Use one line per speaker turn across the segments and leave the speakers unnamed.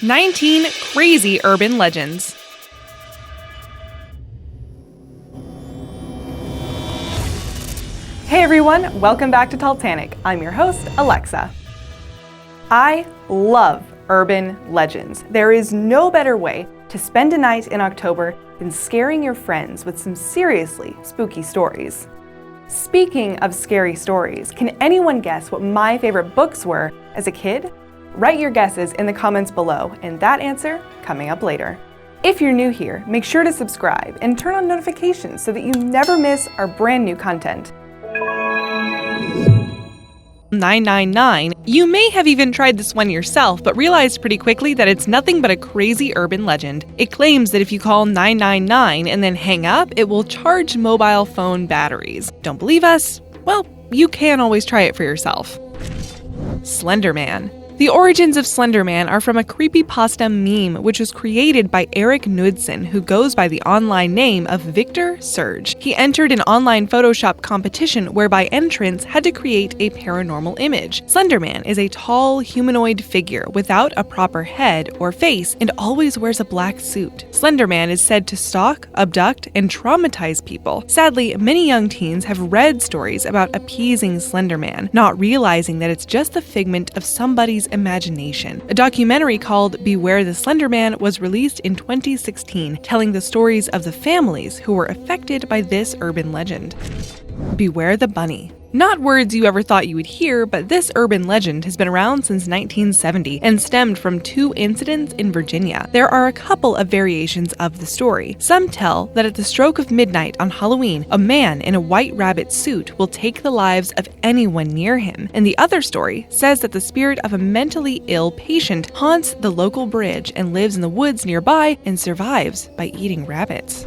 19 crazy urban legends. Hey everyone, welcome back to Talltanic. I'm your host, Alexa. I love urban legends. There is no better way to spend a night in October than scaring your friends with some seriously spooky stories. Speaking of scary stories, can anyone guess what my favorite books were as a kid? Write your guesses in the comments below, and that answer coming up later. If you're new here, make sure to subscribe and turn on notifications so that you never miss our brand new content. 999. You may have even tried this one yourself, but realized pretty quickly that it's nothing but a crazy urban legend. It claims that if you call 999 and then hang up, it will charge mobile phone batteries. Don't believe us? Well, you can always try it for yourself. Slender Man. The origins of Slender Man are from a creepypasta meme which was created by Eric Knudsen, who goes by the online name of Victor Surge. He entered an online Photoshop competition whereby entrants had to create a paranormal image. Slender Man is a tall, humanoid figure without a proper head or face and always wears a black suit. Slender Man is said to stalk, abduct, and traumatize people. Sadly, many young teens have read stories about appeasing Slender Man, not realizing that it's just the figment of somebody's imagination. A documentary called Beware the Slender Man was released in 2016, telling the stories of the families who were affected by this urban legend. Beware the Bunny. Not words you ever thought you would hear, but this urban legend has been around since 1970 and stemmed from two incidents in Virginia. There are a couple of variations of the story. Some tell that at the stroke of midnight on Halloween, a man in a white rabbit suit will take the lives of anyone near him. And the other story says that the spirit of a mentally ill patient haunts the local bridge and lives in the woods nearby and survives by eating rabbits.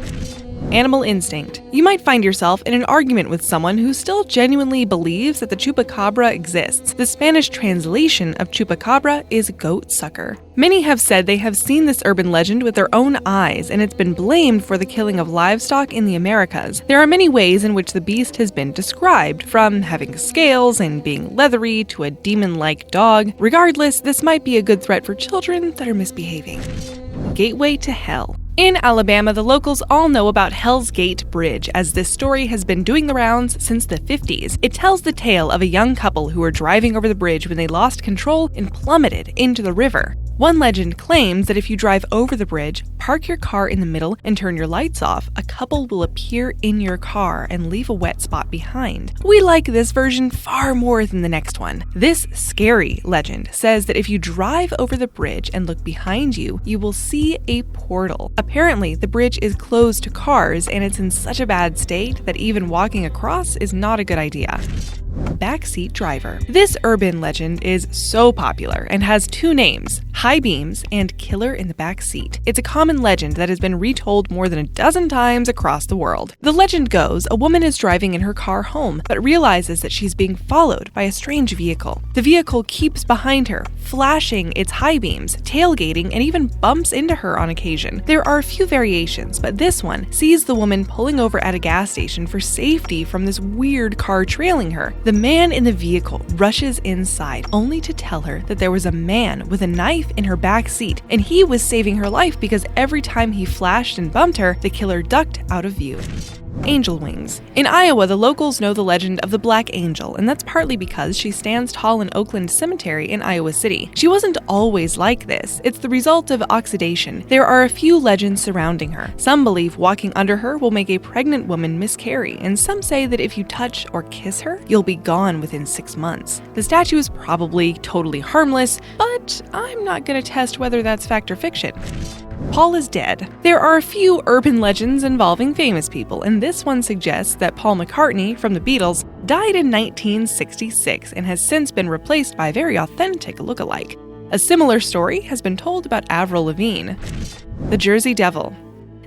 Animal instinct. You might find yourself in an argument with someone who still genuinely believes that the chupacabra exists. The Spanish translation of chupacabra is goat sucker. Many have said they have seen this urban legend with their own eyes, and it's been blamed for the killing of livestock in the Americas. There are many ways in which the beast has been described, from having scales and being leathery to a demon-like dog. Regardless, this might be a good threat for children that are misbehaving. Gateway to Hell. In Alabama, the locals all know about Hell's Gate Bridge, as this story has been doing the rounds since the 50s. It tells the tale of a young couple who were driving over the bridge when they lost control and plummeted into the river. One legend claims that if you drive over the bridge, park your car in the middle, and turn your lights off, a couple will appear in your car and leave a wet spot behind. We like this version far more than the next one. This scary legend says that if you drive over the bridge and look behind you, you will see a portal. Apparently, the bridge is closed to cars, and it's in such a bad state that even walking across is not a good idea. Backseat Driver. This urban legend is so popular and has two names, High Beams and Killer in the Back Seat. It's a common legend that has been retold more than a dozen times across the world. The legend goes, a woman is driving in her car home, but realizes that she's being followed by a strange vehicle. The vehicle keeps behind her, flashing its high beams, tailgating, and even bumps into her on occasion. There are a few variations, but this one sees the woman pulling over at a gas station for safety from this weird car trailing her. The man in the vehicle rushes inside, only to tell her that there was a man with a knife in her back seat, and he was saving her life because every time he flashed and bumped her, the killer ducked out of view. Angel wings. In Iowa, the locals know the legend of the Black Angel, and that's partly because she stands tall in Oakland Cemetery in Iowa City. She wasn't always like this. It's the result of oxidation. There are a few legends surrounding her. Some believe walking under her will make a pregnant woman miscarry, and some say that if you touch or kiss her, you'll be gone within 6 months. The statue is probably totally harmless, but I'm not going to test whether that's fact or fiction. Paul is dead. There are a few urban legends involving famous people, and this one suggests that Paul McCartney from the Beatles died in 1966 and has since been replaced by a very authentic look-alike. A similar story has been told about Avril Lavigne. The Jersey Devil.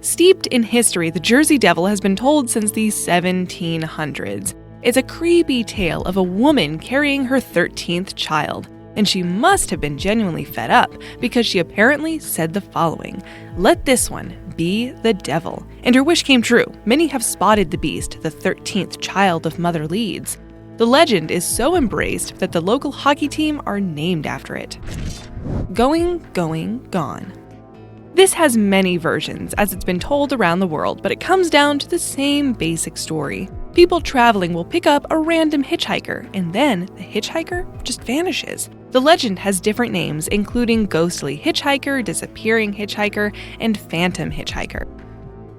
Steeped in history, the Jersey Devil has been told since the 1700s. It's a creepy tale of a woman carrying her 13th child. And she must have been genuinely fed up, because she apparently said the following: "Let this one be the devil." And her wish came true. Many have spotted the beast, the 13th child of Mother Leeds. The legend is so embraced that the local hockey team are named after it. Going, gone. This has many versions, as it's been told around the world, but it comes down to the same basic story. People traveling will pick up a random hitchhiker, and then the hitchhiker just vanishes. The legend has different names, including ghostly hitchhiker, disappearing hitchhiker, and phantom hitchhiker.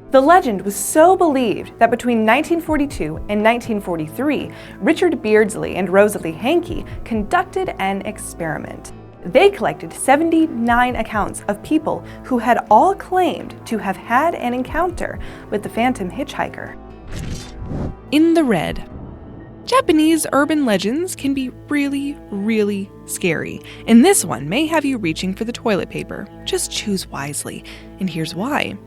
The legend was so believed that between 1942 and 1943, Richard Beardsley and Rosalie Hankey conducted an experiment. They collected 79 accounts of people who had all claimed to have had an encounter with the phantom hitchhiker. In the red. Japanese urban legends can be really scary, and this one may have you reaching for the toilet paper. Just choose wisely, and here's why.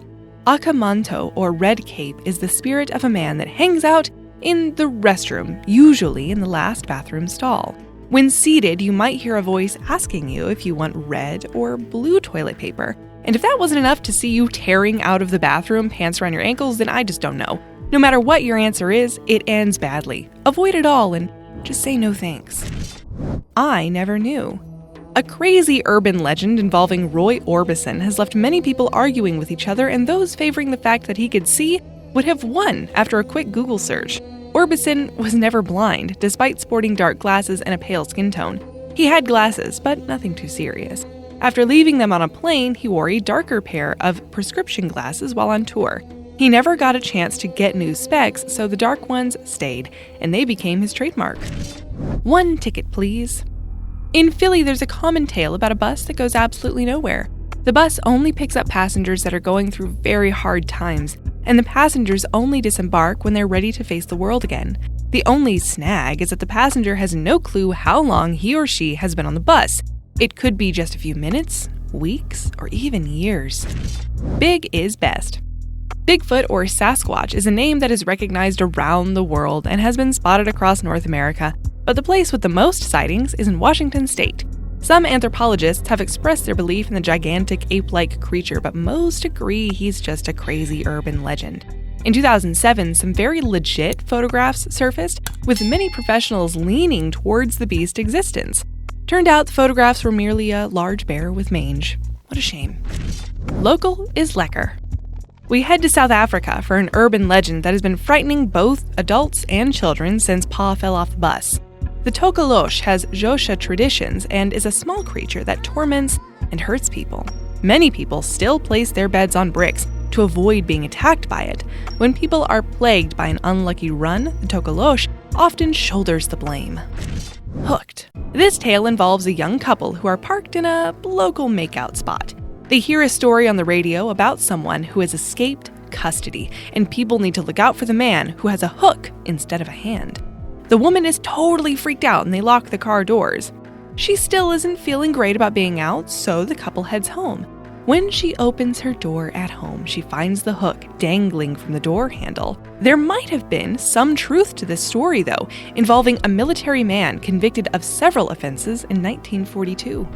Akamanto, or red cape, is the spirit of a man that hangs out in the restroom, usually in the last bathroom stall. When seated, you might hear a voice asking you if you want red or blue toilet paper. And if that wasn't enough to see you tearing out of the bathroom, pants around your ankles, then I just don't know. No matter what your answer is, it ends badly. Avoid it all and just say no thanks. I never knew. A crazy urban legend involving Roy Orbison has left many people arguing with each other, and those favoring the fact that he could see would have won after a quick Google search. Orbison was never blind, despite sporting dark glasses and a pale skin tone. He had glasses, but nothing too serious. After leaving them on a plane, he wore a darker pair of prescription glasses while on tour. He never got a chance to get new specs, so the dark ones stayed, and they became his trademark. One ticket, please. In Philly, there's a common tale about a bus that goes absolutely nowhere. The bus only picks up passengers that are going through very hard times, and the passengers only disembark when they're ready to face the world again. The only snag is that the passenger has no clue how long he or she has been on the bus. It could be just a few minutes, weeks, or even years. Big is best. Bigfoot, or Sasquatch, is a name that is recognized around the world and has been spotted across North America, but the place with the most sightings is in Washington state. Some anthropologists have expressed their belief in the gigantic ape-like creature, but most agree he's just a crazy urban legend. In 2007, some very legit photographs surfaced, with many professionals leaning towards the beast's existence. Turned out the photographs were merely a large bear with mange. What a shame. Local is lekker. We head to South Africa for an urban legend that has been frightening both adults and children since Pa fell off the bus. The Tokoloshe has Xhosa traditions and is a small creature that torments and hurts people. Many people still place their beds on bricks to avoid being attacked by it. When people are plagued by an unlucky run, the Tokoloshe often shoulders the blame. Hooked. This tale involves a young couple who are parked in a local makeout spot. They hear a story on the radio about someone who has escaped custody, and people need to look out for the man who has a hook instead of a hand. The woman is totally freaked out and they lock the car doors. She still isn't feeling great about being out, so the couple heads home. When she opens her door at home, she finds the hook dangling from the door handle. There might have been some truth to this story, though, involving a military man convicted of several offenses in 1942.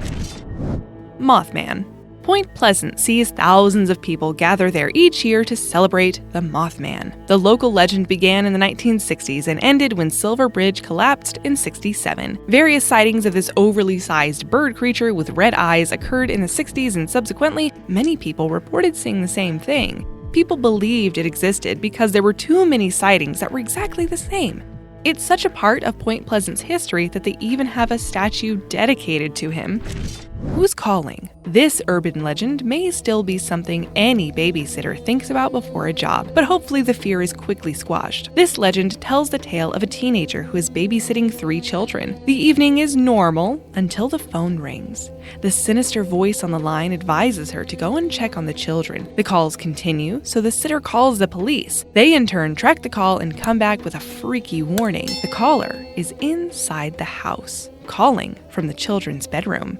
Mothman. Point Pleasant sees thousands of people gather there each year to celebrate the Mothman. The local legend began in the 1960s and ended when Silver Bridge collapsed in '67. Various sightings of this overly sized bird creature with red eyes occurred in the 60s, and subsequently, many people reported seeing the same thing. People believed it existed because there were too many sightings that were exactly the same. It's such a part of Point Pleasant's history that they even have a statue dedicated to him. Who's calling? This urban legend may still be something any babysitter thinks about before a job, but hopefully the fear is quickly squashed. This legend tells the tale of a teenager who is babysitting 3 children. The evening is normal until the phone rings. The sinister voice on the line advises her to go and check on the children. The calls continue, so the sitter calls the police. They in turn track the call and come back with a freaky warning. The caller is inside the house, calling from the children's bedroom.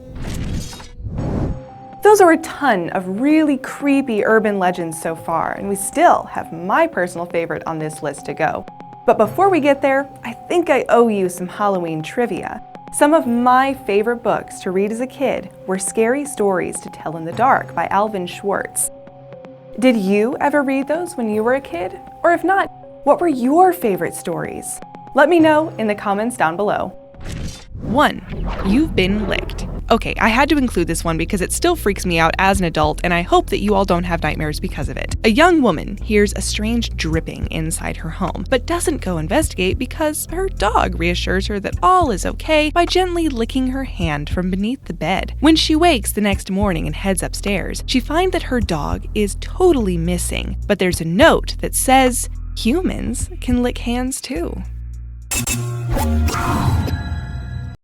Those are a ton of really creepy urban legends so far, and we still have my personal favorite on this list to go. But before we get there, I think I owe you some Halloween trivia. Some of my favorite books to read as a kid were Scary Stories to Tell in the Dark by Alvin Schwartz. Did you ever read those when you were a kid? Or if not, what were your favorite stories? Let me know in the comments down below. 1. You've been licked. Okay, I had to include this one because it still freaks me out as an adult, and I hope that you all don't have nightmares because of it. A young woman hears a strange dripping inside her home, but doesn't go investigate because her dog reassures her that all is okay by gently licking her hand from beneath the bed. When she wakes the next morning and heads upstairs, she finds that her dog is totally missing, but there's a note that says, humans can lick hands too.